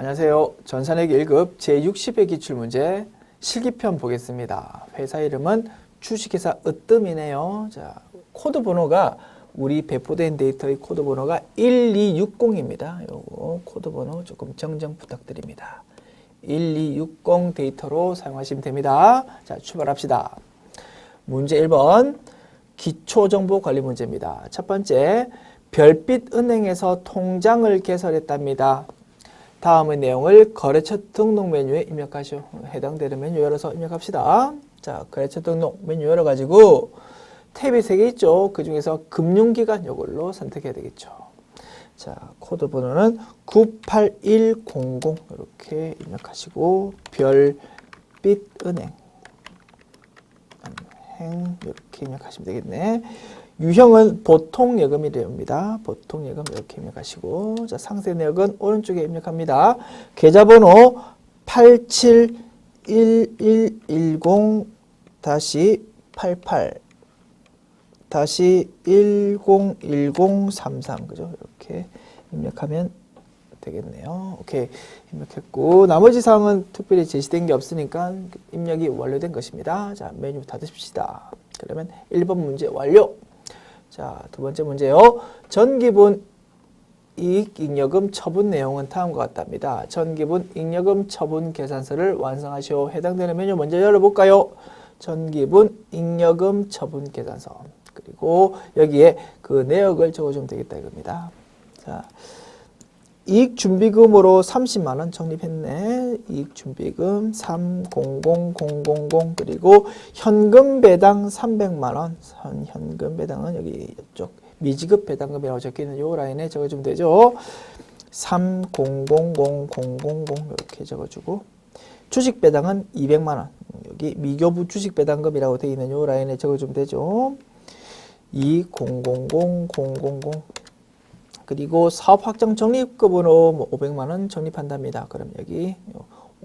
안녕하세요. 전산회계 1급 제60회 기출문제 실기편 보겠습니다. 회사 이름은 주식회사 으뜸이네요. 자, 코드 번호가 우리 배포된 데이터의 코드 번호가 1260입니다. 요거 코드 번호 조금 정정 부탁드립니다. 1260 데이터로 사용하시면 됩니다. 자, 출발합시다. 문제 1번 기초정보관리 문제입니다. 첫 번째, 별빛은행에서 통장을 개설했답니다. 다음의 내용을 거래처 등록 메뉴에 입력하시오. 해당되는 메뉴 열어서 입력합시다. 자, 거래처 등록 메뉴 열어가지고 탭이 3개 있죠. 그 중에서 금융기관 이걸로 선택해야 되겠죠. 자, 코드 번호는 98100 이렇게 입력하시고 별빛은행 이렇게 입력하시면 되겠네. 유형은 보통예금이랍니다. 보통예금 이렇게 입력하시고, 자, 상세 내역은 오른쪽에 입력합니다. 계좌번호 871110-88-101033 그죠? 이렇게 입력하면 되겠네요. 오케이, 입력했고 나머지 사항은 특별히 제시된 게 없으니까 입력이 완료된 것입니다. 자, 메뉴 닫으십시다. 그러면 1번 문제 완료. 자, 두 번째 문제요. 전기분 이익잉여금 처분 내용은 다음과 같답니다. 전기분 잉여금 처분 계산서를 완성하시오. 해당되는 메뉴 먼저 열어볼까요? 전기분 잉여금 처분 계산서. 그리고 여기에 그 내역을 적어주면 되겠다 이겁니다. 자, 이익준비금으로 30만 원 적립했네. 이익준비금 300000 그리고 현금 배당 300만 원. 현금 배당은 여기 이쪽 미지급 배당금이라고 적혀있는 요 라인에 적어주면 되죠. 300000 이렇게 적어주고 주식 배당은 200만 원. 여기 미교부 주식 배당금이라고 되어 있는 요 라인에 적어주면 되죠. 2000000 그리고 사업 확장 적립금으로 뭐 500만 원 적립한답니다. 그럼 여기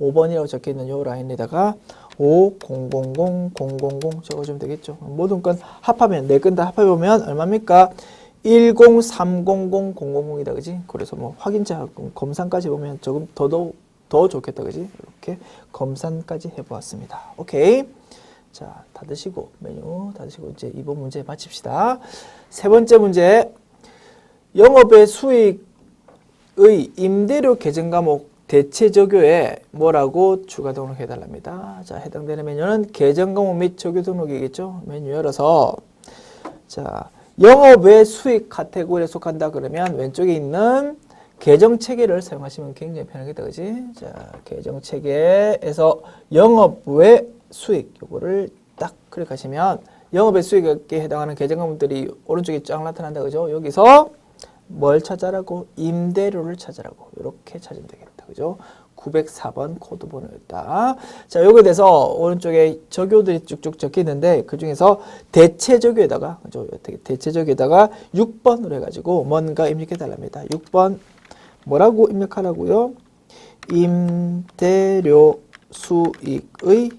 5번이라고 적혀 있는 이 라인에다가 500000 적어주면 되겠죠. 모든 건 합하면 네 건 다 합해보면 얼마입니까? 1030000이다, 그지? 그래서 뭐 확인자 검산까지 보면 조금 더 좋겠다, 그지? 이렇게 검산까지 해보았습니다. 오케이. 자, 닫으시고 메뉴 닫으시고 이제 이번 문제 마칩시다. 세 번째 문제. 영업의 수익의 임대료 계정 과목 대체 적요에 뭐라고 추가 등록해달랍니다. 자, 해당되는 메뉴는 계정 과목 및 적요 등록이겠죠. 메뉴 열어서 자, 영업의 수익 카테고리에 속한다 그러면 왼쪽에 있는 계정 체계를 사용하시면 굉장히 편하겠다, 그지? 자, 계정 체계에서 영업의 수익 요거를 딱 클릭하시면 영업의 수익에 해당하는 계정 과목들이 오른쪽에 쫙 나타난다, 그죠? 여기서 뭘 찾아라고? 임대료를 찾아라고. 이렇게 찾으면 되겠다. 그죠? 904번 코드 번호였다. 자, 요거에 대해서 오른쪽에 적요들이 쭉쭉 적혀 있는데 그 중에서 대체 적요에다가, 그죠? 대체 적요에다가 6번으로 해가지고 뭔가 입력해 달랍니다. 6번 뭐라고 입력하라고요? 임대료 수익의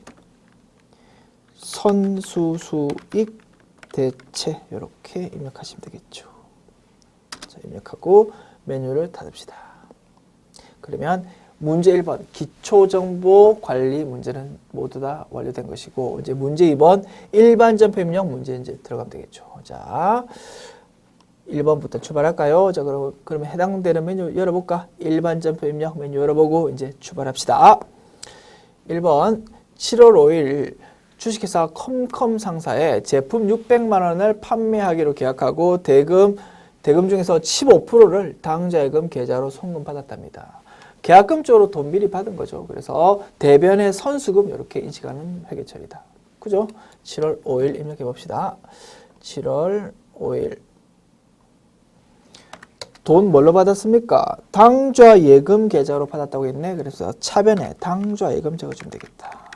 선수수익 대체 이렇게 입력하시면 되겠죠. 입력하고 메뉴를 닫읍시다. 그러면 문제 1번 기초정보관리 문제는 모두 다 완료된 것이고 이제 문제 2번 일반점포 입력 문제 이제 들어가면 되겠죠. 자, 1번부터 출발할까요? 자, 그러면 해당되는 메뉴 열어볼까? 일반점포 입력 메뉴 열어보고 이제 출발합시다. 1번 7월 5일 주식회사 컴컴 상사에 제품 600만 원을 판매하기로 계약하고 대금 중에서 15%를 당좌예금 계좌로 송금받았답니다. 계약금 쪽으로 돈 미리 받은 거죠. 그래서 대변의 선수금 이렇게 인식하는 회계처리다. 그죠? 7월 5일 입력해 봅시다. 7월 5일 돈 뭘로 받았습니까? 당좌예금 계좌로 받았다고 했네. 그래서 차변에 당좌예금 적어주면 되겠다.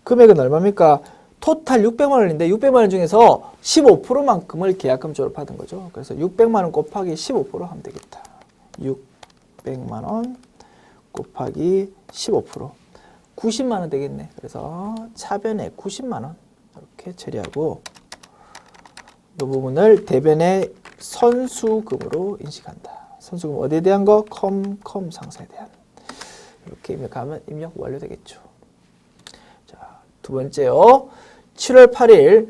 금액은 얼마입니까? 토탈 600만 원인데 600만 원 중에서 15%만큼을 계약금 쪽으로 받은 거죠. 그래서 600만 원 곱하기 15% 하면 되겠다. 600만 원 곱하기 15% 90만 원 되겠네. 그래서 차변에 90만 원 이렇게 처리하고 이 부분을 대변의 선수금으로 인식한다. 선수금 어디에 대한 거? 컴 상사에 대한. 이렇게 입력하면 입력 완료되겠죠. 자, 두 번째요. 7월 8일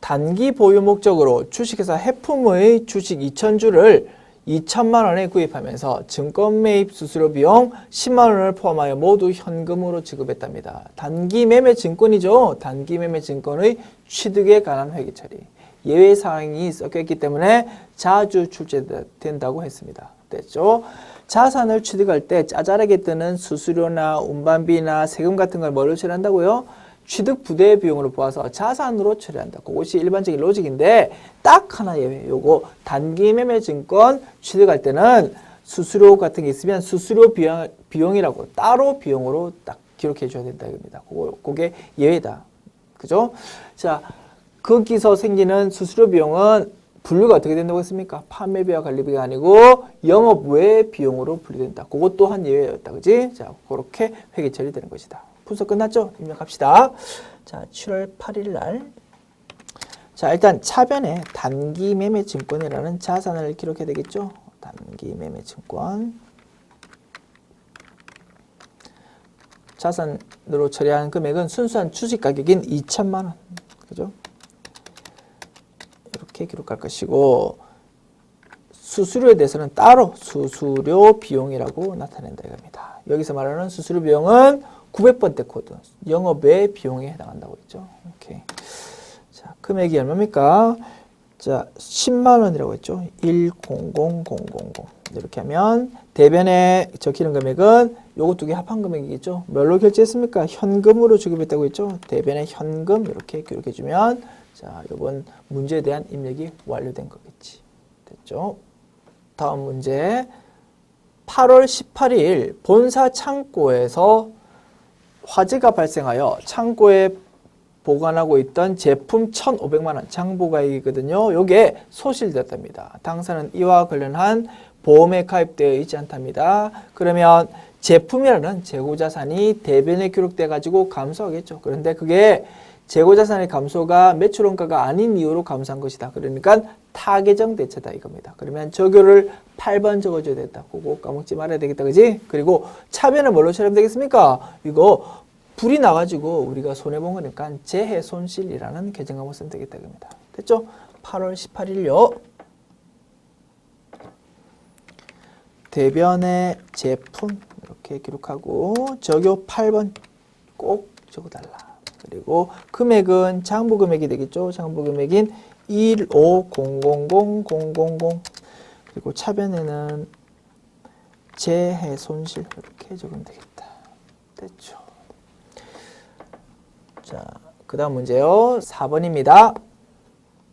단기 보유 목적으로 주식회사 해품의 주식 2,000주를 2천만 원에 구입하면서 증권 매입 수수료 비용 10만 원을 포함하여 모두 현금으로 지급했답니다. 단기 매매 증권이죠. 단기 매매 증권의 취득에 관한 회계 처리. 예외 사항이 섞여있기 때문에 자주 출제된다고 했습니다. 됐죠? 자산을 취득할 때 짜잘하게 뜨는 수수료나 운반비나 세금 같은 걸 뭘로 처리한다고요? 취득 부대 비용으로 보아서 자산으로 처리한다. 그것이 일반적인 로직인데 딱 하나 예외. 요거 단기 매매 증권 취득할 때는 수수료 같은 게 있으면 수수료 비용이라고 따로 비용으로 딱 기록해 줘야 된다 이겁니다. 그게 예외다. 그죠? 자, 거기서 생기는 수수료 비용은 분류가 어떻게 된다고 했습니까? 판매비와 관리비가 아니고 영업 외 비용으로 분류된다. 그것 또한 예외였다. 그지? 자, 그렇게 회계 처리되는 것이다. 분석 끝났죠? 입력합시다. 자, 7월 8일 날. 자, 일단 차변에 단기 매매 증권이라는 자산을 기록해야 되겠죠? 단기 매매 증권. 자산으로 처리한 금액은 순수한 주식 가격인 2천만 원. 그죠? 이렇게 기록할 것이고, 수수료에 대해서는 따로 수수료 비용이라고 나타낸다 이겁니다. 여기서 말하는 수수료 비용은 900번대 코드, 영업외 비용에 해당한다고 했죠. 오케이. 자, 금액이 얼마입니까? 자, 10만 원이라고 했죠. 1000000. 이렇게 하면 대변에 적히는 금액은 요거 두 개 합한 금액이겠죠. 뭘로 결제했습니까? 현금으로 지급했다고 했죠. 대변에 현금 이렇게 기록해 주면 자, 이번 문제에 대한 입력이 완료된 거겠지. 됐죠? 다음 문제. 8월 18일 본사 창고에서 화재가 발생하여 창고에 보관하고 있던 제품 1,500만 원 장부가액이거든요. 요게 소실되었답니다. 당사는 이와 관련한 보험에 가입되어 있지 않답니다. 그러면 제품이라는 재고자산이 대변에 기록돼 가지고 감소하겠죠. 그런데 그게 재고자산의 감소가 매출원가가 아닌 이유로 감소한 것이다. 그러니까 타계정 대체다 이겁니다. 그러면 적요를 8번 적어줘야 된다. 그거 까먹지 말아야 되겠다. 그지? 그리고 차변은 뭘로 처리하면 되겠습니까? 이거 불이 나가지고 우리가 손해본 거니까 재해 손실이라는 계정값을 쓰면 되겠다. 이겁니다. 됐죠? 8월 18일요. 대변의 제품 이렇게 기록하고 적요 8번 꼭 적어달라. 그리고 금액은 장부 금액이 되겠죠. 장부 금액인 1500000. 그리고 차변에는 재해 손실 이렇게 적으면 되겠다. 됐죠. 자, 그 다음 문제요. 4번입니다.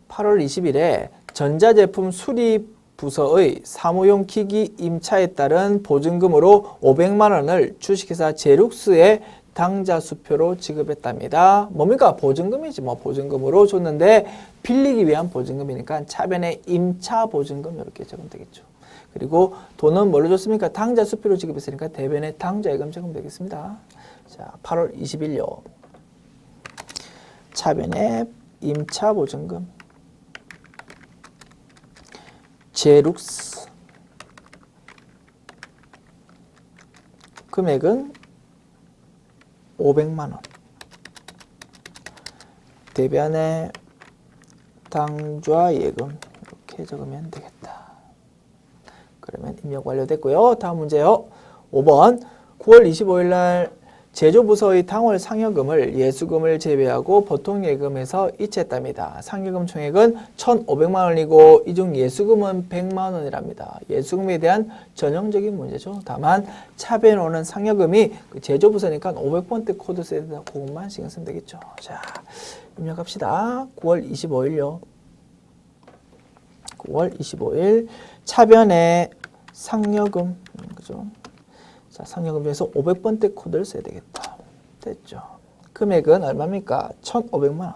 8월 20일에 전자제품 수리 부서의 사무용 기기 임차에 따른 보증금으로 500만 원을 주식회사 제룩스에 당좌수표로 지급했답니다. 뭡니까? 보증금이지 뭐. 보증금으로 줬는데 빌리기 위한 보증금이니까 차변에 임차보증금 이렇게 적으면 되겠죠. 그리고 돈은 뭘로 줬습니까? 당좌수표로 지급했으니까 대변에 당좌예금 적으면 되겠습니다. 자, 8월 20일요. 차변에 임차보증금 제룩스 금액은 500만 원. 대변에 당좌예금 이렇게 적으면 되겠다. 그러면 입력 완료됐고요. 다음 문제요. 5번 9월 25일 날 제조부서의 당월 상여금을 예수금을 제외하고 보통예금에서 이체했답니다. 상여금 총액은 1,500만 원이고 이 중 예수금은 100만 원이랍니다. 예수금에 대한 전형적인 문제죠. 다만 차변에 오는 상여금이 제조부서니까 500번대 코드 써야 된다. 그것만 신경 쓰면 되겠죠. 자, 입력합시다. 9월 25일요. 9월 25일 차변에 상여금 그죠? 자, 상여금 중에서 500번대 코드를 써야 되겠다. 됐죠. 금액은 얼마입니까? 1,500만 원.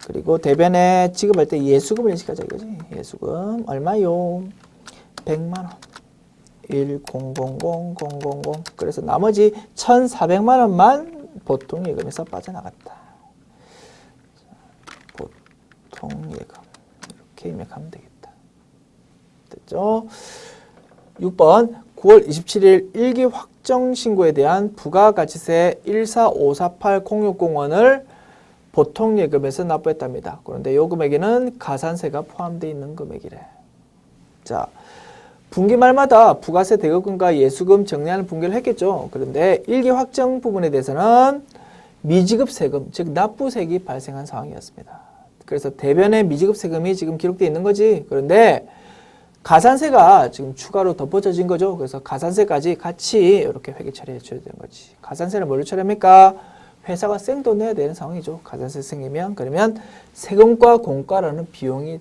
그리고 대변에 지급할 때 예수금을 인식하자 이거지. 예수금 얼마요? 100만 원. 1000000. 그래서 나머지 1,400만 원만 보통 예금에서 빠져나갔다. 보통 예금. 이렇게 입력하면 되겠다. 됐죠? 됐죠? 6번 9월 27일 일기 확정 신고에 대한 부가가치세 145480601을 보통 예금에서 납부했답니다. 그런데 요 금액에는 가산세가 포함되어 있는 금액이래. 자, 분기 말마다 부가세 대거금과 예수금 정리하는 분기를 했겠죠. 그런데 일기 확정 부분에 대해서는 미지급 세금, 즉 납부세액이 발생한 상황이었습니다. 그래서 대변에 미지급 세금이 지금 기록되어 있는 거지. 그런데 가산세가 지금 추가로 덧붙여진 거죠. 그래서 가산세까지 같이 이렇게 회계 처리해 줘야 되는 거지. 가산세는 뭘로 처리합니까? 회사가 생돈 내야 되는 상황이죠. 가산세 생기면. 그러면 세금과 공과라는 비용이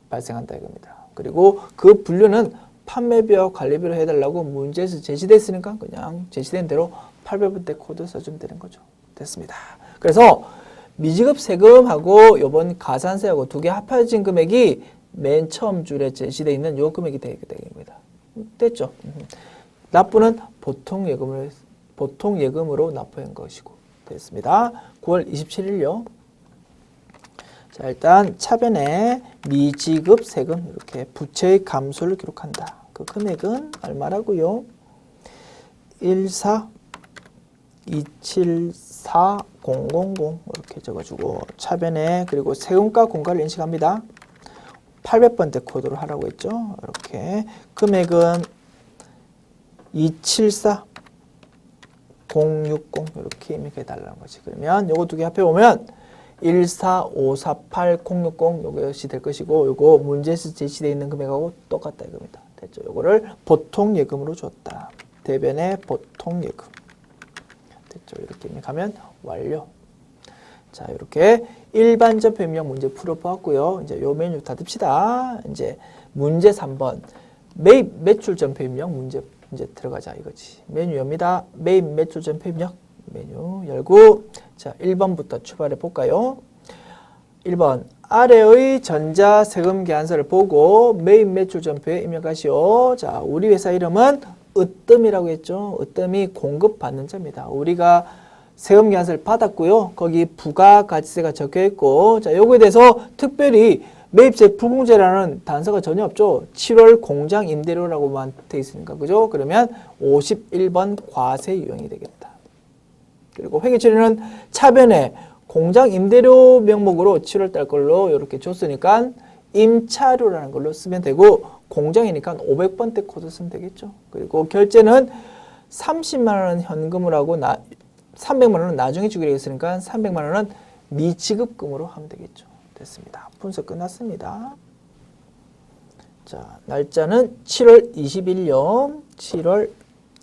발생한다 이겁니다. 그리고 그 분류는 판매비와 관리비로 해달라고 문제에서 제시됐으니까 그냥 제시된 대로 800번대 코드 써주면 되는 거죠. 됐습니다. 그래서 미지급 세금하고 이번 가산세하고 두 개 합해진 금액이 맨 처음 줄에 제시되어 있는 요 금액이 되게 됩니다. 됐죠? 납부는 보통 예금으로 납부한 것이고 됐습니다. 9월 27일요. 자, 일단 차변에 미지급 세금 이렇게 부채의 감소를 기록한다. 그 금액은 얼마라고요? 14274,000 이렇게 적어주고 차변에 그리고 세금과 공과를 인식합니다. 800번대 코드로 하라고 했죠. 이렇게 금액은 274060 이렇게 입력해 달라는 거지. 그러면 요거 두 개 합해 보면 14548,060 요것이 될 것이고 요거 문제에서 제시되어 있는 금액하고 똑같다 이겁니다. 됐죠? 요거를 보통 예금으로 줬다. 대변의 보통 예금. 됐죠? 이렇게 입력하면 완료. 자, 이렇게 일반적 표입력 문제 풀어보았고요. 이제 요 메뉴 닫읍시다. 이제 문제 3번 매입 매출 전표 입력 문제 들어가자 이거지. 메뉴 엽니다. 매입 매출 전표 입력 메뉴 열고 자 1번부터 출발해 볼까요? 1번 아래의 전자세금 계산서를 보고 매입 매출 전표에 입력하시오. 자, 우리 회사 이름은 으뜸이라고 했죠. 으뜸이 공급받는 자입니다. 우리가 세금 계산서를 받았고요. 거기 부가가치세가 적혀 있고 자, 요거에 대해서 특별히 매입세 불공제라는 단서가 전혀 없죠. 7월 공장 임대료라고만 돼 있으니까 그죠? 그러면 51번 과세 유형이 되겠다. 그리고 회계 처리는 차변에 공장 임대료 명목으로 7월 달 걸로 이렇게 줬으니까 임차료라는 걸로 쓰면 되고 공장이니까 500번대 코드 쓰면 되겠죠. 그리고 결제는 30만 원 현금으로 하고 300만 원은 나중에 주기로 했으니까 300만 원은 미지급금으로 하면 되겠죠. 됐습니다. 분석 끝났습니다. 자, 날짜는 7월 20일요. 7월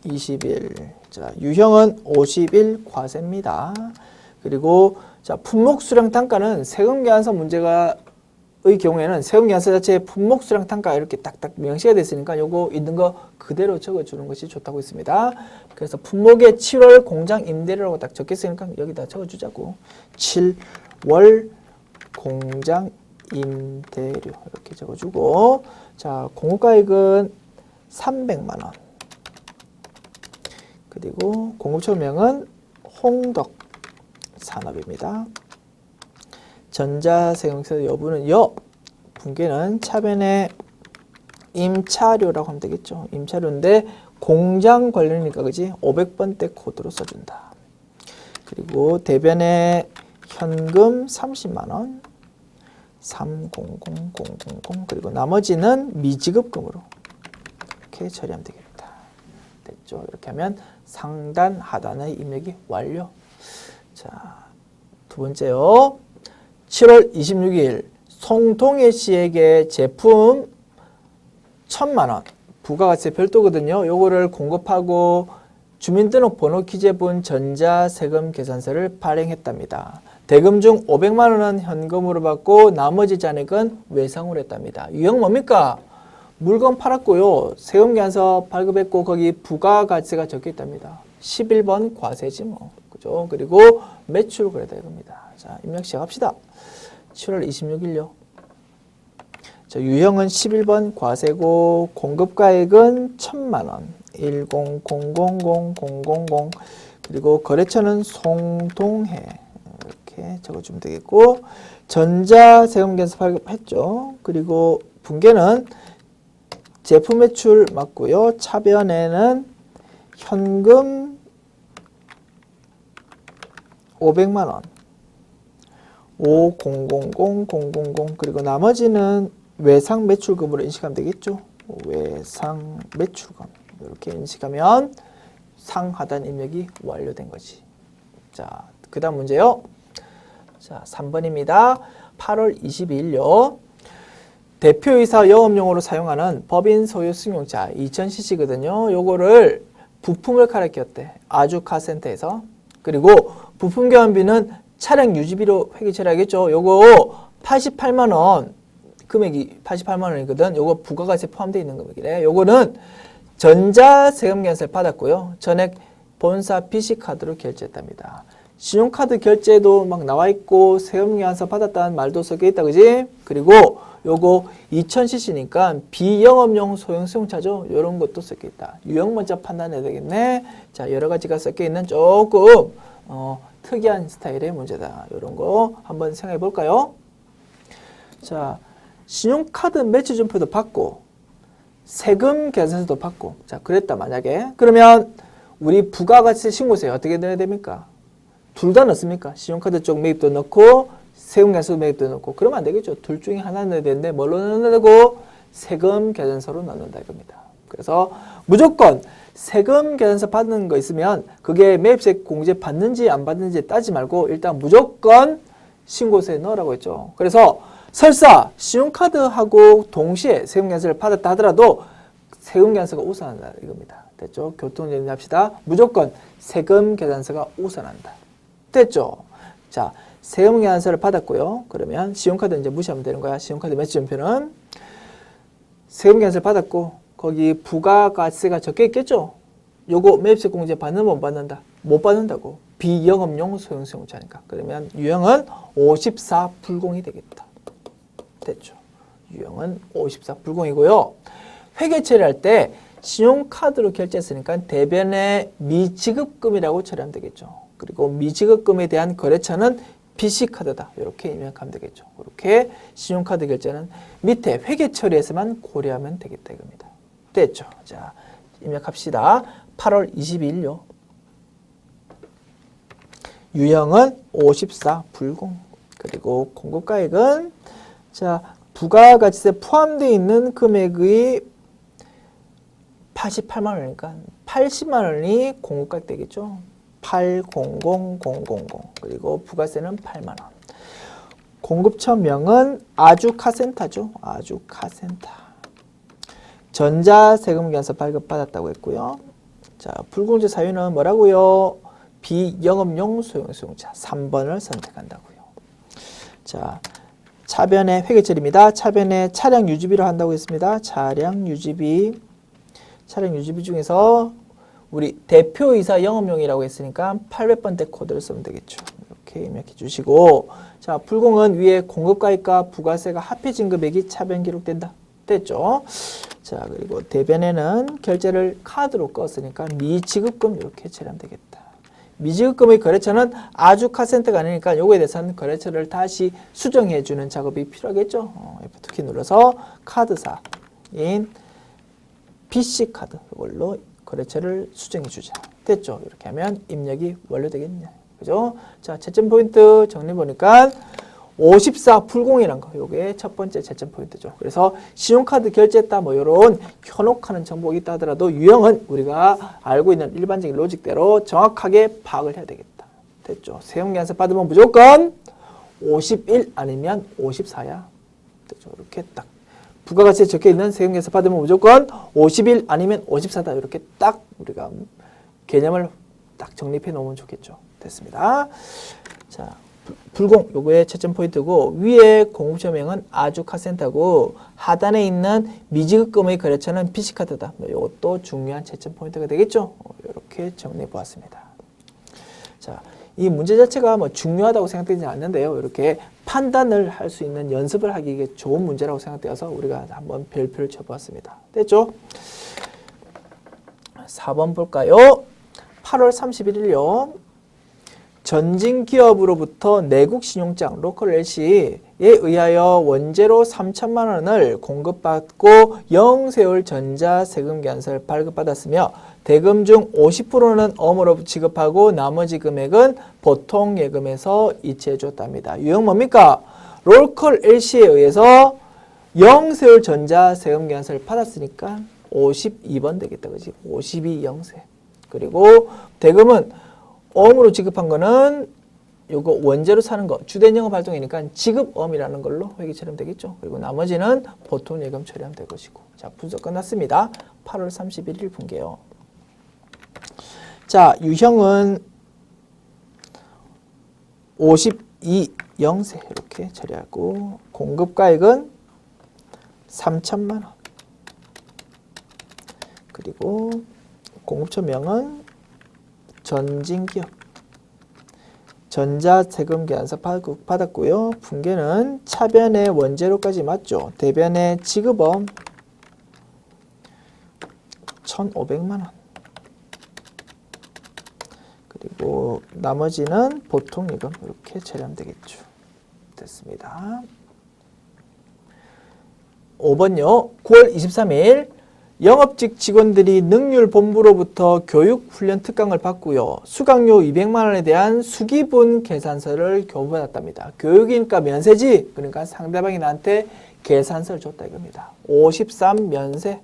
20일. 자, 유형은 50일 과세입니다. 그리고 자, 품목 수량 단가는 세금 계산서 문제가 의 경우에는 세금 계산서 자체에 품목 수량 단가 이렇게 딱딱 명시가 됐으니까 요거 있는 거 그대로 적어주는 것이 좋다고 했습니다. 그래서 품목에 7월 공장 임대료라고 딱 적혔으니까 여기다 적어주자고. 7월 공장 임대료 이렇게 적어주고 자, 공급가액은 300만 원. 그리고 공급처명은 홍덕산업입니다. 전자세금서 여부는 분계는 차변에 임차료라고 하면 되겠죠. 임차료인데 공장 관련이니까 그지? 500번대 코드로 써준다. 그리고 대변에 현금 30만 원 300000 그리고 나머지는 미지급금으로 이렇게 처리하면 되겠다. 됐죠? 이렇게 하면 상단 하단의 입력이 완료. 자, 두 번째요. 7월 26일 송동혜 씨에게 제품 1000만 원 부가가치세 별도거든요. 요거를 공급하고 주민등록번호 기재본 전자세금 계산서를 발행했답니다. 대금 중 500만 원은 현금으로 받고 나머지 잔액은 외상으로 했답니다. 유형 뭡니까? 물건 팔았고요. 세금 계산서 발급했고 거기 부가가치세가 적혀 있답니다. 11번 과세지 뭐. 그죠? 그리고 매출 그래다 이겁니다. 자, 입력 시작합시다. 7월 26일요. 자, 유형은 11번 과세고 공급가액은 1000만 원. 1000000 그리고 거래처는 송동해 이렇게 적어주면 되겠고 전자세금 계산서 발급했죠. 그리고 분계는 제품 매출 맞고요. 차변에는 현금 500만 원. 5000 그리고 나머지는 외상 매출금으로 인식하면 되겠죠. 외상 매출금 이렇게 인식하면 상하단 입력이 완료된 거지. 자, 그 다음 문제요. 자, 3번입니다. 8월 22일요. 대표이사 영업용으로 사용하는 법인 소유 승용차 2000cc거든요. 요거를 부품을 갈아 끼웠대. 아주카센터에서. 그리고 부품 교환비는 차량 유지비로 회계 처리하겠죠. 요거 88만 원. 금액이 88만 원이거든. 요거 부가가세 포함되어 있는 금액이래. 요거는 전자세금 결제를 받았고요. 전액 본사 BC카드로 결제했답니다. 신용카드 결제도 막 나와 있고 세금 계산서 받았다는 말도 섞여 있다. 그지? 그리고 요거 2000cc니까 비영업용 소형 승용차죠. 요런 것도 섞여 있다. 유형 먼저 판단해야 되겠네. 자, 여러 가지가 섞여 있는 조금 특이한 스타일의 문제다. 요런 거 한번 생각해 볼까요? 자, 신용카드 매출점표도 받고 세금 계산서도 받고 자, 그랬다 만약에 그러면 우리 부가가치 신고서에 어떻게 넣어야 됩니까? 둘 다 넣습니까? 신용카드 쪽 매입도 넣고 세금 계산서 매입도 넣고 그러면 안 되겠죠. 둘 중에 하나 넣어야 되는데 뭘로 넣어야 되고 세금 계산서로 넣는다 이겁니다. 그래서 무조건 세금 계산서 받는 거 있으면 그게 매입세 공제 받는지 안 받는지 따지 말고 일단 무조건 신고서에 넣으라고 했죠. 그래서 설사 신용카드하고 동시에 세금 계산서를 받았다 하더라도 세금 계산서가 우선한다 이겁니다. 됐죠? 교통정리합시다. 무조건 세금 계산서가 우선한다. 됐죠? 자, 세금 계산서를 받았고요. 그러면 신용카드 이제 무시하면 되는 거야. 신용카드 매출점표는 세금 계산서를 받았고 거기 부가가세가 적혀 있겠죠? 요거 매입세 공제 받는 못 받는다? 못 받는다고. 비영업용 소형 승용차니까. 그러면 유형은 54 불공이 되겠다. 됐죠? 유형은 54 불공이고요. 회계 처리할 때 신용카드로 결제했으니까 대변에 미지급금이라고 처리하면 되겠죠. 그리고 미지급금에 대한 거래처는 BC카드다. 이렇게 입력하면 되겠죠. 이렇게 신용카드 결제는 밑에 회계 처리에서만 고려하면 되겠다 이겁니다. 됐죠? 자, 입력합시다. 8월 22일요. 유형은 54 불공. 그리고 공급가액은 자, 부가가치세 포함되어 있는 금액의 88만 원이니까 80만 원이 공급가액 되겠죠. 800000 그리고 부가세는 8만 원. 공급처명은 아주카센터죠. 아주카센터. 전자세금 계산서 발급받았다고 했고요. 자, 불공제 사유는 뭐라고요? 비영업용 소형 승용차 3번을 선택한다고요. 자, 차변의 회계처리입니다. 차변에 차량 유지비로 한다고 했습니다. 차량 유지비 중에서 우리 대표이사 영업용이라고 했으니까 800번대 코드를 쓰면 되겠죠. 이렇게 입력해 주시고 자, 불공은 위에 공급가액과 부가세가 합해진 금액이 차변 기록된다. 됐죠? 자, 그리고 대변에는 결제를 카드로 껐으니까 미지급금 이렇게 처리하면 되겠다. 미지급금의 거래처는 아주카센터가 아니니까 요거에 대해서는 거래처를 다시 수정해 주는 작업이 필요하겠죠. F2키 눌러서 카드사인 BC카드 이걸로 거래처를 수정해 주자. 됐죠? 이렇게 하면 입력이 완료되겠네. 그죠? 자, 채점 포인트 정리 보니까 54 불공이란 거. 요게 첫 번째 채점 포인트죠. 그래서 신용카드 결제했다 뭐 요런 현혹하는 정보가 있다 하더라도 유형은 우리가 알고 있는 일반적인 로직대로 정확하게 파악을 해야 되겠다. 됐죠? 세금 계산서 받으면 무조건 51 아니면 54야. 됐죠? 이렇게 딱 부가가치에 적혀 있는 세금 계산서 받으면 무조건 51 아니면 54다. 이렇게 딱 우리가 개념을 딱 정립해 놓으면 좋겠죠. 됐습니다. 자, 불공 요거의 채점 포인트고 위에 공급처명은 아주카센터고 하단에 있는 미지급금의 거래처는 BC카드다. 요것도 중요한 채점 포인트가 되겠죠. 이렇게 정리해 보았습니다. 자, 이 문제 자체가 뭐 중요하다고 생각되지 않는데요. 이렇게 판단을 할 수 있는 연습을 하기에 좋은 문제라고 생각되어서 우리가 한번 별표를 쳐보았습니다. 됐죠? 4번 볼까요? 8월 31일요. 전진 기업으로부터 내국 신용장 로컬 LC에 의하여 원재료 3천만 원을 공급받고 영세월 전자 세금 계산서를 발급받았으며 대금 중 50%는 어음으로 지급하고 나머지 금액은 보통 예금에서 이체해 줬답니다. 유형 뭡니까? 로컬 LC에 의해서 영세월 전자 세금 계산서를 받았으니까 52번 되겠다. 그지? 52 영세. 그리고 대금은 어음으로 지급한 거는 요거 원재료 사는 거 주된 영업 활동이니까 지급어음이라는 걸로 회계 처리하면 되겠죠. 그리고 나머지는 보통 예금 처리하면 될 것이고. 자, 분석 끝났습니다. 8월 31일 분계요. 자, 유형은 52 영세 이렇게 처리하고 공급가액은 3천만 원. 그리고 공급처명은 전진기업 전자세금 계산서 받았고요. 분계는 차변의 원재료까지 맞죠. 대변의 지급어음 1,500만 원. 그리고 나머지는 보통 예금 이렇게 처리하면 되겠죠. 됐습니다. 5번요. 9월 23일 영업직 직원들이 능률본부로부터 교육훈련 특강을 받고요. 수강료 200만 원에 대한 수기분 계산서를 교부받았답니다. 교육이니까 면세지. 그러니까 상대방이 나한테 계산서를 줬다 이겁니다. 53 면세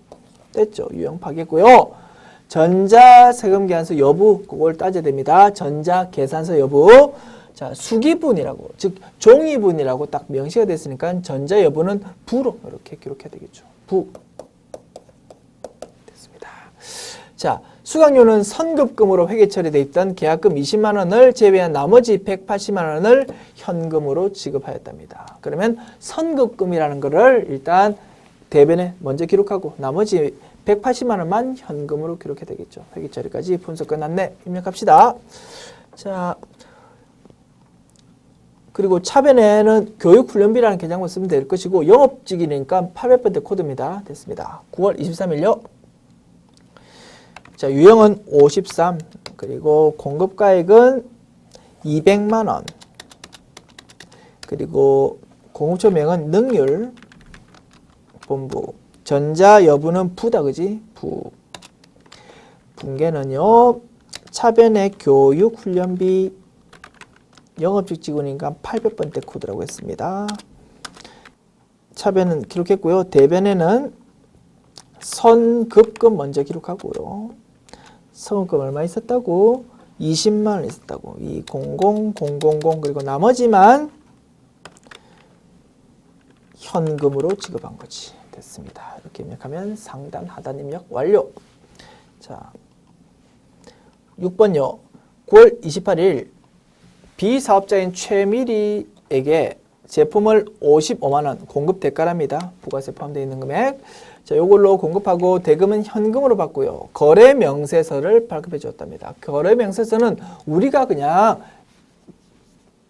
됐죠. 유형 파기했고요. 전자세금 계산서 여부 그걸 따져야 됩니다. 전자계산서 여부. 자, 수기분이라고 즉 종이분이라고 딱 명시가 됐으니까 전자 여부는 부로 이렇게 기록해야 되겠죠. 부. 자, 수강료는 선급금으로 회계 처리돼 있던 계약금 20만 원을 제외한 나머지 180만 원을 현금으로 지급하였답니다. 그러면 선급금이라는 거를 일단 대변에 먼저 기록하고 나머지 180만 원만 현금으로 기록해야 되겠죠. 회계 처리까지 분석 끝났네. 입력합시다. 자, 그리고 차변에는 교육훈련비라는 계장만 쓰면 될 것이고 영업직이니까 800번대 코드입니다. 됐습니다. 9월 23일요. 자, 유형은 53, 그리고 공급가액은 200만 원, 그리고 공급처명은 능률, 본부, 전자 여부는 부다, 그지? 부. 분계는요, 차변의 교육훈련비, 영업직 직원이니까 800번대 코드라고 했습니다. 차변은 기록했고요. 대변에는 선급금 먼저 기록하고요. 선급금 얼마 있었다고? 20만 원 있었다고. 200,000 그리고 나머지만 현금으로 지급한 거지. 됐습니다. 이렇게 입력하면 상단 하단 입력 완료. 자, 6번요. 9월 28일 비사업자인 최미리에게 제품을 55만 원 공급 대가랍니다. 부가세 포함되어 있는 금액. 자, 요걸로 공급하고 대금은 현금으로 받고요. 거래 명세서를 발급해 주었답니다. 거래 명세서는 우리가 그냥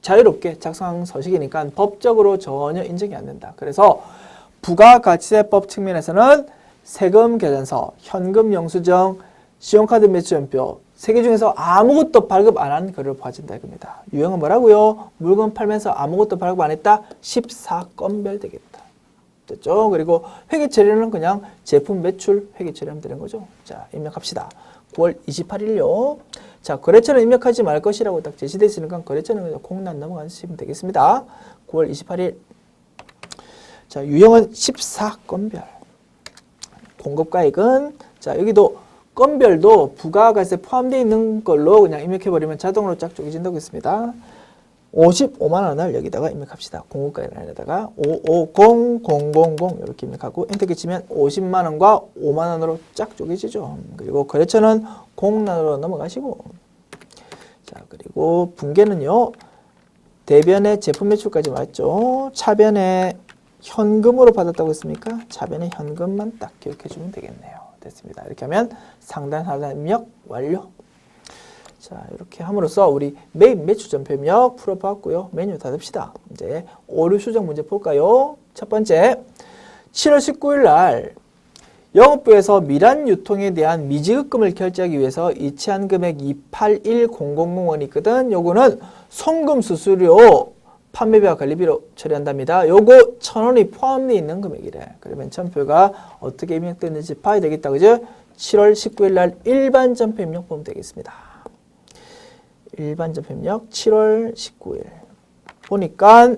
자유롭게 작성한 서식이니까 법적으로 전혀 인정이 안 된다. 그래서 부가가치세법 측면에서는 세금 계산서, 현금 영수증, 신용카드 매출연표 3개 중에서 아무것도 발급 안 한 거래를 봐준다 이겁니다. 유형은 뭐라고요? 물건 팔면서 아무것도 발급 안 했다? 14건별 되겠다. 됐죠? 그리고 회계 처리는 그냥 제품 매출 회계 처리하면 되는 거죠. 자, 입력합시다. 9월 28일요. 자, 거래처는 입력하지 말 것이라고 딱 제시되어 있으니까 거래처는 그냥 공란 넘어가시면 되겠습니다. 9월 28일. 자, 유형은 14건별. 공급가액은 자, 여기도 건별도 부가가세 포함되어 있는 걸로 그냥 입력해버리면 자동으로 쫙 쪼개진다고 했습니다. 55만 원을 여기다가 입력합시다. 공급가액에다가 550000 이렇게 입력하고 엔터키 치면 50만 원과 5만 원으로 쫙 쪼개지죠. 그리고 거래처는 공란으로 넘어가시고 자, 그리고 분계는요. 대변의 제품 매출까지 맞죠. 차변에 현금으로 받았다고 했습니까? 차변에 현금만 딱 기억해 주면 되겠네요. 됐습니다. 이렇게 하면 상단 하단 입력 완료. 자, 이렇게 함으로써 우리 메인 매출 전표 입력 풀어봤고요. 메뉴 닫읍시다. 이제 오류 수정 문제 볼까요? 첫 번째, 7월 19일 날 영업부에서 미란 유통에 대한 미지급금을 결제하기 위해서 이체한 금액 281000원이 있거든. 요거는 송금 수수료 판매비와 관리비로 처리한답니다. 요거 1000원이 포함되어 있는 금액이래. 그러면 전표가 어떻게 입력됐는지 봐야 되겠다. 그죠? 7월 19일 날 일반 전표 입력 보면 되겠습니다. 일반 전표 입력 7월 19일. 보니까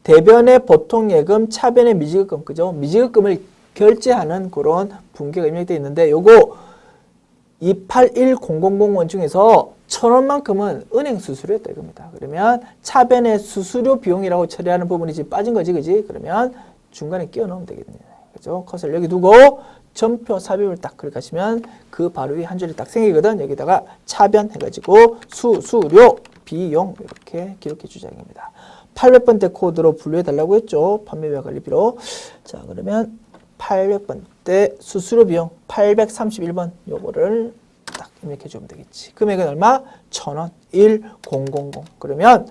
대변의 보통예금, 차변의 미지급금, 그죠? 미지급금을 결제하는 그런 분계가 입력되어 있는데 요거 281000원 중에서 1000원만큼은 은행 수수료였다 이겁니다. 그러면 차변의 수수료 비용이라고 처리하는 부분이 지금 빠진 거지, 그지? 그러면 중간에 끼워 넣으면 되겠네요. 그죠? 컷을 여기 두고 전표 삽입을 딱 클릭하시면 그 바로 위에 한 줄이 딱 생기거든. 여기다가 차변 해가지고 수수료 비용 이렇게 기록해 주자입니다. 800번대 코드로 분류해 달라고 했죠. 판매비와 관리비로. 자, 그러면 800번대 수수료 비용 831번 요거를 딱 입력해 주면 되겠지. 금액은 얼마? 1000원. 1000. 그러면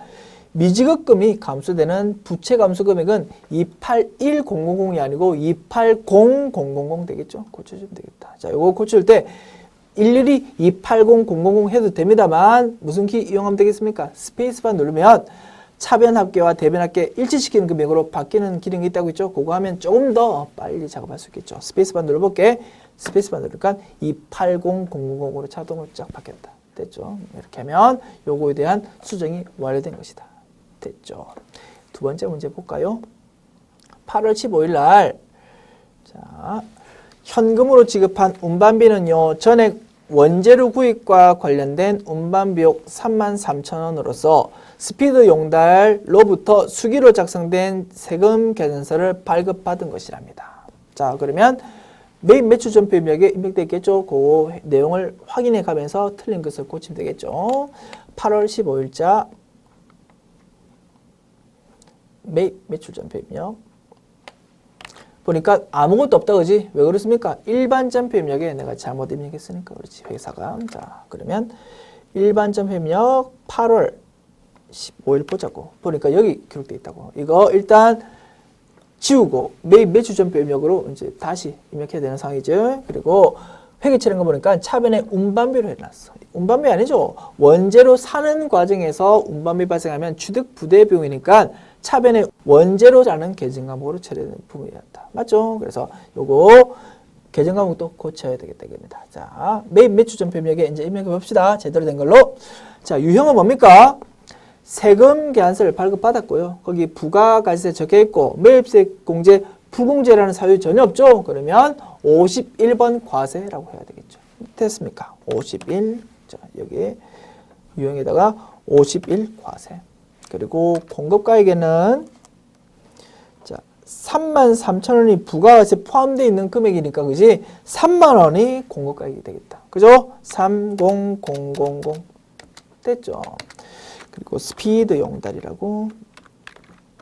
미지급금이 감소되는 부채 감소 금액은 281000이 아니고 280000 되겠죠. 고쳐주면 되겠다. 자, 요거 고칠 때 일일이 280000 해도 됩니다만 무슨 키 이용하면 되겠습니까? 스페이스바 누르면 차변 합계와 대변 합계 일치시키는 금액으로 바뀌는 기능이 있다고 했죠. 그거 하면 조금 더 빨리 작업할 수 있겠죠. 스페이스바 눌러볼게. 스페이스바 누르니까 280000으로 자동으로 쫙 바뀌었다. 됐죠. 이렇게 하면 요거에 대한 수정이 완료된 것이다. 됐죠. 두 번째 문제 볼까요? 8월 15일 날 자, 현금으로 지급한 운반비는요. 전액 원재료 구입과 관련된 운반비용 33,000원으로서 스피드 용달로부터 수기로 작성된 세금 계산서를 발급받은 것이랍니다. 자, 그러면 매입 매출 전표 입력에 입력되어 있겠죠. 그 내용을 확인해 가면서 틀린 것을 고치면 되겠죠. 8월 15일자 매입 매출 전표 입력 보니까 아무것도 없다, 그지? 왜 그렇습니까? 일반 전표 입력에 내가 잘못 입력했으니까 그렇지, 회사가. 자, 그러면 일반 전표 입력 8월 15일 보자고. 보니까 여기 기록되어 있다고. 이거 일단 지우고 매입 매출 전표 입력으로 이제 다시 입력해야 되는 상황이죠. 그리고 회계 치는 거 보니까 차변에 운반비로 해놨어. 운반비 아니죠. 원재료 사는 과정에서 운반비 발생하면 취득 부대 비용이니까 차변에 원재료라는 계정 과목으로 처리되는 부분이었다. 맞죠? 그래서 요거 계정 과목도 고쳐야 되겠다 이겁니다. 자, 매입 매출 전표 입력에 이제 입력해 봅시다. 제대로 된 걸로. 자, 유형은 뭡니까? 세금 계산서를 발급받았고요. 거기 부가가치세 적혀 있고 매입세 공제 불공제라는 사유 전혀 없죠. 그러면 51번 과세라고 해야 되겠죠. 됐습니까? 51. 자, 여기 유형에다가 51 과세. 그리고 공급가액에는 자, 33,000원이 부가가치세 포함되어 있는 금액이니까 그지? 30,000원이 공급가액이 되겠다. 그죠? 30,000 됐죠? 그리고 스피드 용달이라고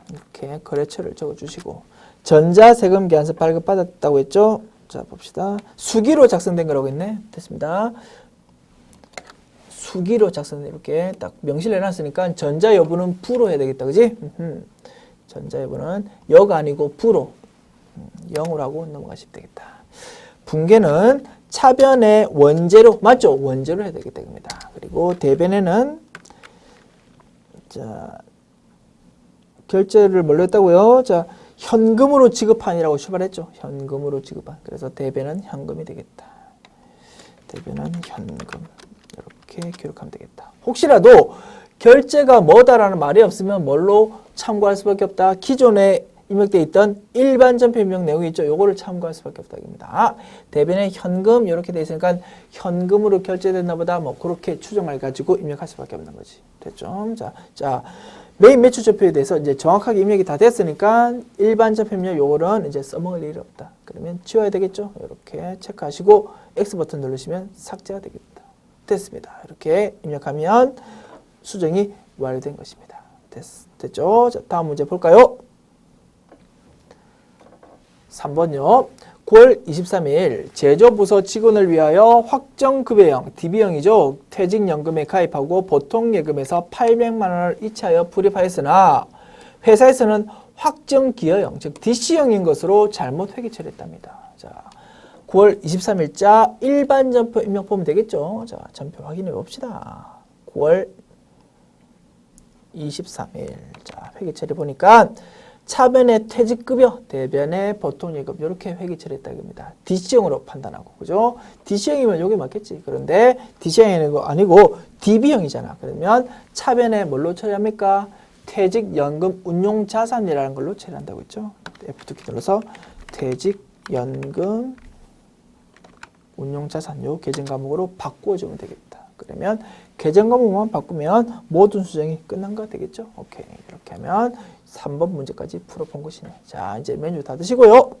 이렇게 거래처를 적어주시고 전자세금 계산서 발급받았다고 했죠? 자, 봅시다. 수기로 작성된 거라고 했네. 됐습니다. 수기로 작성된 이렇게 딱 명시를 해놨으니까 전자 여부는 부로 해야 되겠다. 그지? 전자 여부는 여가 아니고 부로 0으로 하고 넘어가시면 되겠다. 분계는 차변의 원재료 맞죠? 원재료 해야 되겠다. 입니다. 그리고 대변에는 자, 결제를 뭘로 했다고요? 자, 현금으로 지급한이라고 출발했죠. 현금으로 지급한. 그래서 대변은 현금이 되겠다. 대변은 현금. 이렇게 기록하면 되겠다. 혹시라도 결제가 뭐다라는 말이 없으면 뭘로 참고할 수밖에 없다. 기존에 입력되어 있던 일반 전표 입력 내용이 있죠. 요거를 참고할 수밖에 없다. 입니다. 대변에 현금 이렇게 되어 있으니까 현금으로 결제됐나 보다 뭐 그렇게 추정을 가지고 입력할 수밖에 없는 거지. 됐죠? 자, 매입 매출 전표에 대해서 이제 정확하게 입력이 다 됐으니까 일반 전표 입력 요거는 이제 써먹을 일이 없다. 그러면 지워야 되겠죠? 이렇게 체크하시고 X 버튼 누르시면 삭제가 되겠다. 됐습니다. 이렇게 입력하면 수정이 완료된 것입니다. 됐죠? 자, 다음 문제 볼까요? 3번요. 9월 23일 제조부서 직원을 위하여 확정급여형, DB형이죠. 퇴직연금에 가입하고 보통예금에서 800만 원을 이체하여 불입하였으나 회사에서는 확정기여형, 즉 DC형인 것으로 잘못 회계 처리했답니다. 자, 9월 23일자 일반 전표 입력 보면 되겠죠. 자, 전표 확인해 봅시다. 9월 23일. 자, 회계 처리 보니까 차변의 퇴직급여, 대변의 보통예급 이렇게 회계 처리했다 이겁니다. DC형으로 판단하고, 그죠? DC형이면 여기 맞겠지. 그런데 DC형이 아니고 DB형이잖아. 그러면 차변에 뭘로 처리합니까? 퇴직연금 운용자산이라는 걸로 처리한다고 했죠. F2키 눌러서 퇴직연금 운용자산 요 계정 과목으로 바꿔주면 되겠다. 그러면 계정 과목만 바꾸면 모든 수정이 끝난 거 되겠죠. 오케이. 이렇게 하면 3번 문제까지 풀어본 것이네. 자, 이제 메뉴 닫으시고요.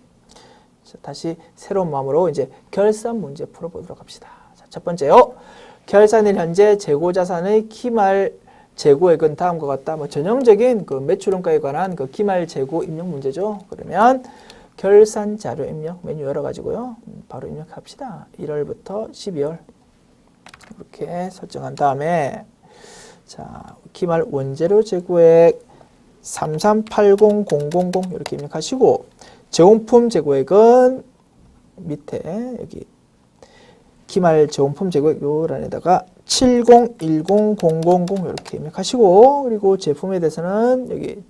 자, 다시 새로운 마음으로 이제 결산 문제 풀어보도록 합시다. 자, 첫 번째요. 결산일 현재 재고자산의 기말 재고액은 다음과 같다. 뭐 전형적인 그 매출원가에 관한 그 기말 재고 입력 문제죠. 그러면 결산 자료 입력 메뉴 열어가지고요. 바로 입력합시다. 1월부터 12월 이렇게 설정한 다음에 자, 기말 원재료 재고액 3380000 이렇게 입력하시고 재원품 재고액은 밑에 여기 기말 재원품 재고액 요 란에다가 7010000 이렇게 입력하시고 그리고 제품에 대해서는 여기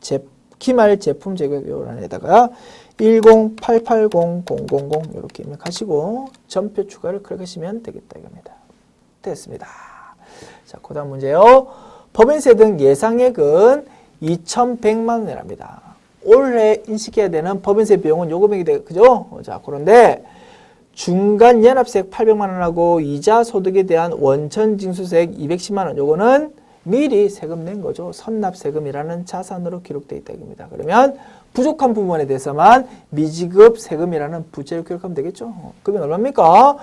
기말 제품 재고액 요 란에다가 1088000 이렇게 입력하시고 전표 추가를 클릭하시면 되겠다 이겁니다. 됐습니다. 자, 그 다음 문제요. 법인세 등 예상액은 2,100만 원이랍니다. 올해 인식해야 되는 법인세 비용은 요 금액이 돼, 그죠? 자, 그런데 중간 연합세액 800만 원하고 이자 소득에 대한 원천 징수세액 210만 원 요거는 미리 세금 낸 거죠. 선납세금이라는 자산으로 기록되어 있다 이겁니다. 그러면 부족한 부분에 대해서만 미지급 세금이라는 부채를 기록하면 되겠죠. 금액 얼마입니까?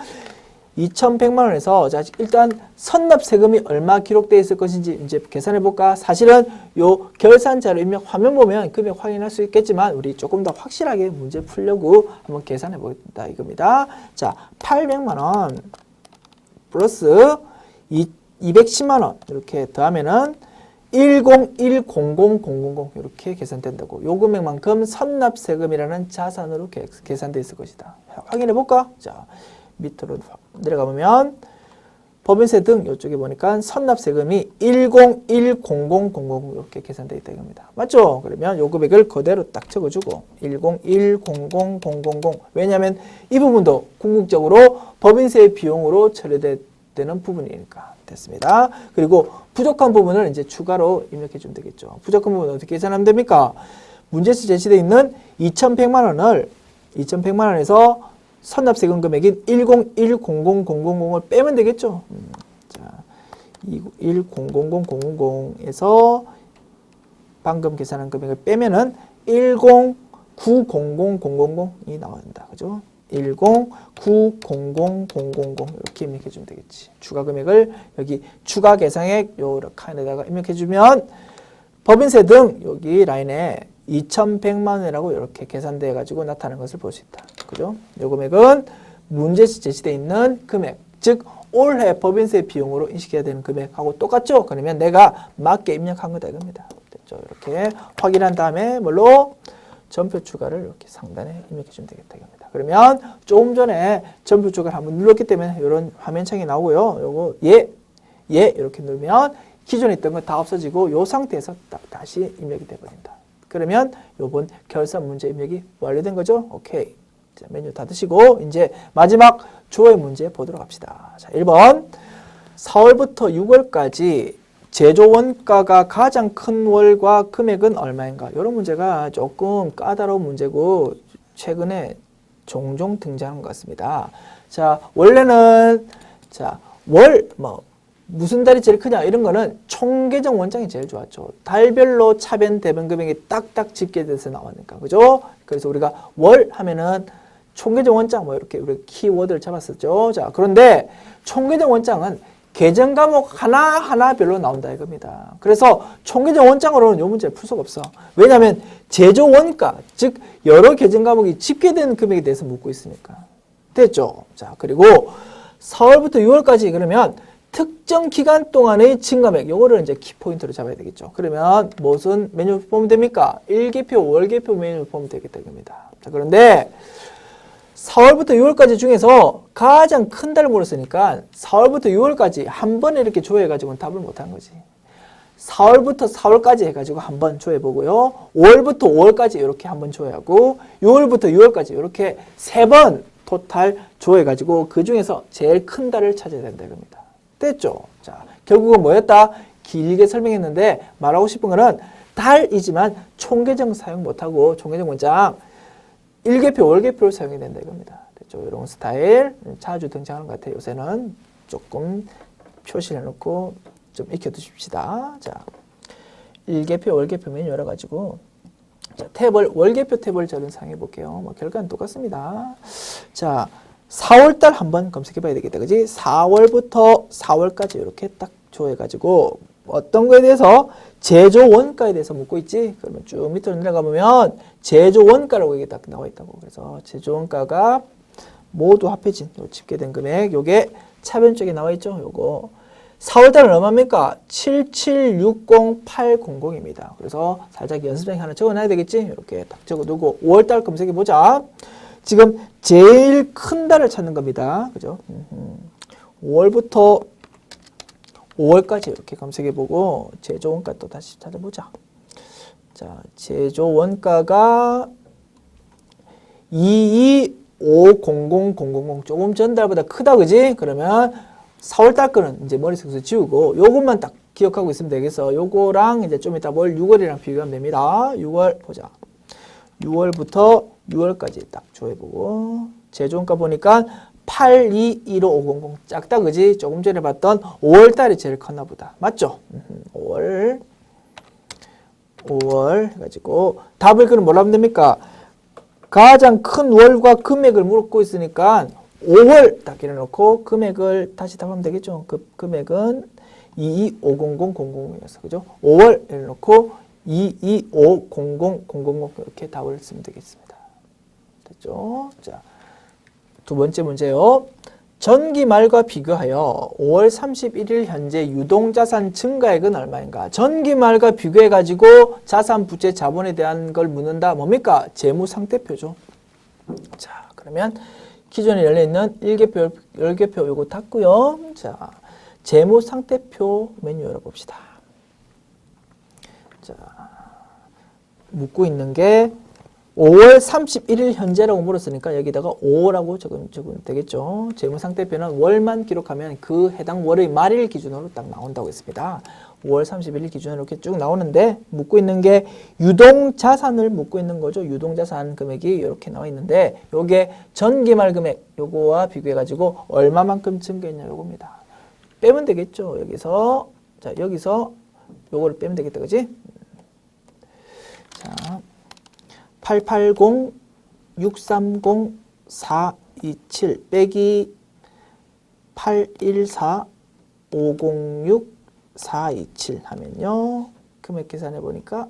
2,100만 원에서 자, 일단 선납세금이 얼마 기록되어 있을 것인지 이제 계산해 볼까? 사실은 요 결산자료 입력 화면 보면 금액 확인할 수 있겠지만 우리 조금 더 확실하게 문제 풀려고 한번 계산해 보겠다 이겁니다. 자, 800만 원 플러스 210만 원 이렇게 더하면은 1010000 이렇게 계산된다고. 요 금액만큼 선납세금이라는 자산으로 계산돼 있을 것이다. 확인해 볼까? 자, 밑으로 내려가 보면 법인세 등 이쪽에 보니까 선납세금이 1010000 이렇게 계산되어 있다 이겁니다. 맞죠? 그러면 요 금액을 그대로 딱 적어주고 1010000 왜냐하면 이 부분도 궁극적으로 법인세 비용으로 처리되는 부분이니까 됐습니다. 그리고 부족한 부분을 이제 추가로 입력해 주면 되겠죠. 부족한 부분은 어떻게 계산하면 됩니까? 문제에서 제시되어 있는 2,100만 원을 2,100만 원에서 선납세금 금액인 1010000을 빼면 되겠죠. 자, 1010000에서 방금 계산한 금액을 빼면은 1090000이 나온다. 그죠? 1090000 이렇게 입력해 주면 되겠지. 추가 금액을 여기 추가 계상액 요 칸에다가 입력해 주면 법인세 등 여기 라인에 2,100만 원이라고 이렇게 계산돼 가지고 나타나는 것을 볼 수 있다. 그죠? 요 금액은 문제에서 제시되어 있는 금액, 즉 올해 법인세 비용으로 인식해야 되는 금액하고 똑같죠? 그러면 내가 맞게 입력한 거다 이겁니다. 됐죠? 이렇게 확인한 다음에 뭘로? 전표 추가를 이렇게 상단에 입력해 주면 되겠다 이겁니다. 그러면 조금 전에 전표 추가를 한번 눌렀기 때문에 이런 화면창이 나오고요. 요거 예 이렇게 누르면 기존에 있던 건 다 없어지고 요 상태에서 딱 다시 입력이 돼 버린다. 그러면 요번 결산 문제 입력이 완료된 거죠. 오케이. 자, 메뉴 닫으시고 이제 마지막 주어의 문제 보도록 합시다. 자, 1번 4월부터 6월까지 제조 원가가 가장 큰 월과 금액은 얼마인가? 이런 문제가 조금 까다로운 문제고 최근에 종종 등장한 것 같습니다. 자, 원래는 자, 무슨 달이 제일 크냐 이런 거는 총계정 원장이 제일 좋았죠. 달별로 차변 대변 금액이 딱딱 집계돼서 나왔으니까. 그죠? 그래서 우리가 월 하면은 총계정 원장 뭐 이렇게 우리 키워드를 잡았었죠. 자, 그런데 총계정 원장은 계정 과목 하나하나별로 나온다 이겁니다. 그래서 총계정 원장으로는 이 문제를 풀 수가 없어. 왜냐하면 제조 원가, 즉 여러 계정 과목이 집계된 금액에 대해서 묻고 있으니까. 됐죠? 자, 그리고 4월부터 6월까지 그러면 특정 기간 동안의 증감액, 요거를 이제 키포인트로 잡아야 되겠죠. 그러면 무슨 메뉴 보면 됩니까? 일기표, 월기표 메뉴 보면 되겠다 이겁니다. 자, 그런데 4월부터 6월까지 중에서 가장 큰 달을 물었으니까 4월부터 6월까지 한 번에 이렇게 조회해가지고는 답을 못한 거지. 4월부터 4월까지 해가지고 한번 조회해보고요. 5월부터 5월까지 이렇게 한번 조회하고 6월부터 6월까지 이렇게 3번 토탈 조회해가지고 그 중에서 제일 큰 달을 찾아야 된다 이겁니다. 됐죠? 자, 결국은 뭐였다? 길게 설명했는데 말하고 싶은 거는 달이지만 총계정 사용 못하고 총계정 문장 일계표, 월계표를 사용해야 된다 이겁니다. 됐죠? 이런 스타일 자주 등장하는 것 같아요. 요새는 조금 표시를 해놓고 좀 익혀두십시다. 자, 일계표, 월계표 메뉴 열어가지고 자, 탭을 월계표 탭을 저는 사용해 볼게요. 뭐 결과는 똑같습니다. 자, 4월달 한번 검색해봐야 되겠다, 그지? 4월부터 4월까지 이렇게 딱 조회해가지고 어떤 거에 대해서 제조 원가에 대해서 묻고 있지? 그러면 쭉 밑으로 내려가 보면 제조 원가라고 이게 딱 나와 있다고. 그래서 제조 원가가 모두 합해진 요 집계된 금액, 요게 차변 쪽에 나와 있죠? 요거 4월달은 얼마입니까? 7760800입니다. 그래서 살짝 연습장에 하나 적어놔야 되겠지? 이렇게 딱 적어두고 5월달 검색해보자. 지금 제일 큰 달을 찾는 겁니다. 그죠? 5월부터 5월까지 이렇게 검색해보고 제조원가 또 다시 찾아보자. 자, 제조원가가 2250000 조금 전달보다 크다, 그지? 그러면 4월달 거는 이제 머릿속에서 지우고 요것만 딱 기억하고 있으면 되겠어. 요거랑 이제 좀 이따 뭘 6월이랑 비교하면 됩니다. 6월 보자. 6월부터 6월까지 딱 조회해보고 제조원가 보니까 8215500 작다, 그지? 조금 전에 봤던 5월달이 제일 컸나 보다. 맞죠? 5월 해가지고 답을 그럼 뭐라 하면 됩니까? 가장 큰 월과 금액을 물고 있으니까 5월 딱 이래놓고 금액을 다시 답하면 되겠죠. 그 금액은 2250000이었어. 그죠? 5월 이래놓고 2250000 이렇게 답을 쓰면 되겠습니다. 됐죠? 자, 두 번째 문제요. 전기 말과 비교하여 5월 31일 현재 유동자산 증가액은 얼마인가? 전기 말과 비교해가지고 자산, 부채, 자본에 대한 걸 묻는다. 뭡니까? 재무상태표죠. 자, 그러면 기존에 열려있는 1계표, 10계표 요거 닫고요. 자, 재무상태표 메뉴 열어봅시다. 자, 묻고 있는 게 5월 31일 현재라고 물었으니까 여기다가 5라고 적으면 되겠죠. 재무상태표는 월만 기록하면 그 해당 월의 말일 기준으로 딱 나온다고 했습니다. 5월 31일 기준으로 이렇게 쭉 나오는데 묻고 있는 게 유동자산을 묻고 있는 거죠. 유동자산 금액이 이렇게 나와 있는데 요게 전기말 금액 요거와 비교해가지고 얼마만큼 증가했냐 요겁니다. 빼면 되겠죠. 여기서 자 여기서 요거를 빼면 되겠다, 그지? 자 880, 630, 427 빼기 814, 506, 427 하면요. 금액 계산해 보니까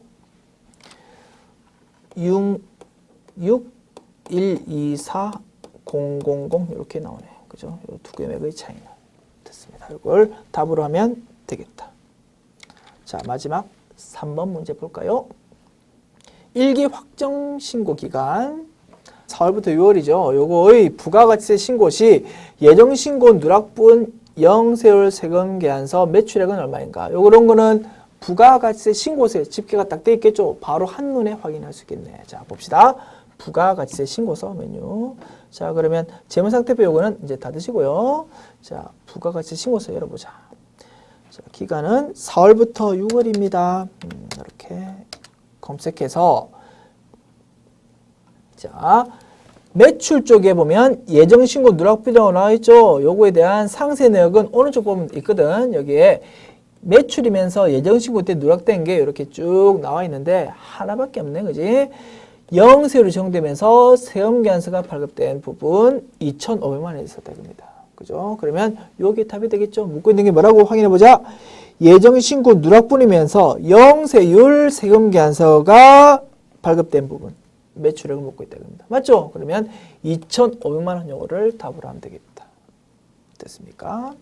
66124, 000 이렇게 나오네요. 그죠? 이 두 금액의 차이는 됐습니다. 이걸 답으로 하면 되겠다. 자, 마지막 3번 문제 볼까요? 1기 확정 신고 기간 4월부터 6월이죠. 요거의 부가가치세 신고 시 예정 신고 누락분 영세율 세금 계산서 매출액은 얼마인가? 요런 거는 부가가치세 신고서에 집계가 딱 돼 있겠죠. 바로 한눈에 확인할 수 있겠네. 자, 봅시다. 부가가치세 신고서 메뉴. 자, 그러면 재무상태표 요거는 이제 닫으시고요. 자, 부가가치세 신고서 열어보자. 자, 기간은 4월부터 6월입니다. 이렇게 검색해서 자 매출 쪽에 보면 예정신고 누락비라고 나와 있죠. 요거에 대한 상세 내역은 오른쪽 보면 있거든. 여기에 매출이면서 예정신고 때 누락된 게 이렇게 쭉 나와 있는데 하나밖에 없네, 그지? 영세율이 정되면서 세금계산서가 발급된 부분 2,500만 원이 있었다 겁니다. 그죠? 그러면 요게 답이 되겠죠. 묻고 있는 게 뭐라고 확인해 보자. 예정신고 누락분이면서 영세율 세금계산서가 발급된 부분 매출액을 묻고 있다 겁니다. 맞죠? 그러면 2,500만 원 요거를 답으로 하면 되겠다. 됐습니까?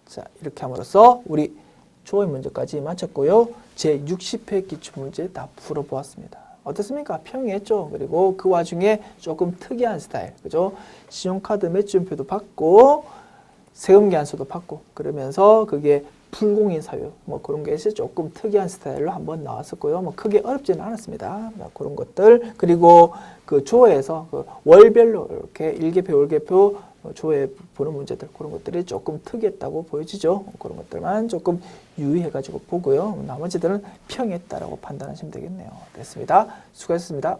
자, 이렇게 함으로써 우리 조회 문제까지 마쳤고요. 제 60회 기출문제 다 풀어보았습니다. 어떻습니까? 평이했죠. 그리고 그 와중에 조금 특이한 스타일, 그죠? 신용카드 매출표도 받고 세금 계산서도 받고 그러면서 그게 불공인 사유 뭐 그런 것이 조금 특이한 스타일로 한번 나왔었고요. 뭐 크게 어렵지는 않았습니다. 그런 것들 그리고 그 주어에서 그 월별로 이렇게 일개표, 월개표 주어에 보는 문제들 그런 것들이 조금 특이했다고 보여지죠. 그런 것들만 조금 유의해가지고 보고요. 나머지들은 평이했다라고 판단하시면 되겠네요. 됐습니다. 수고하셨습니다.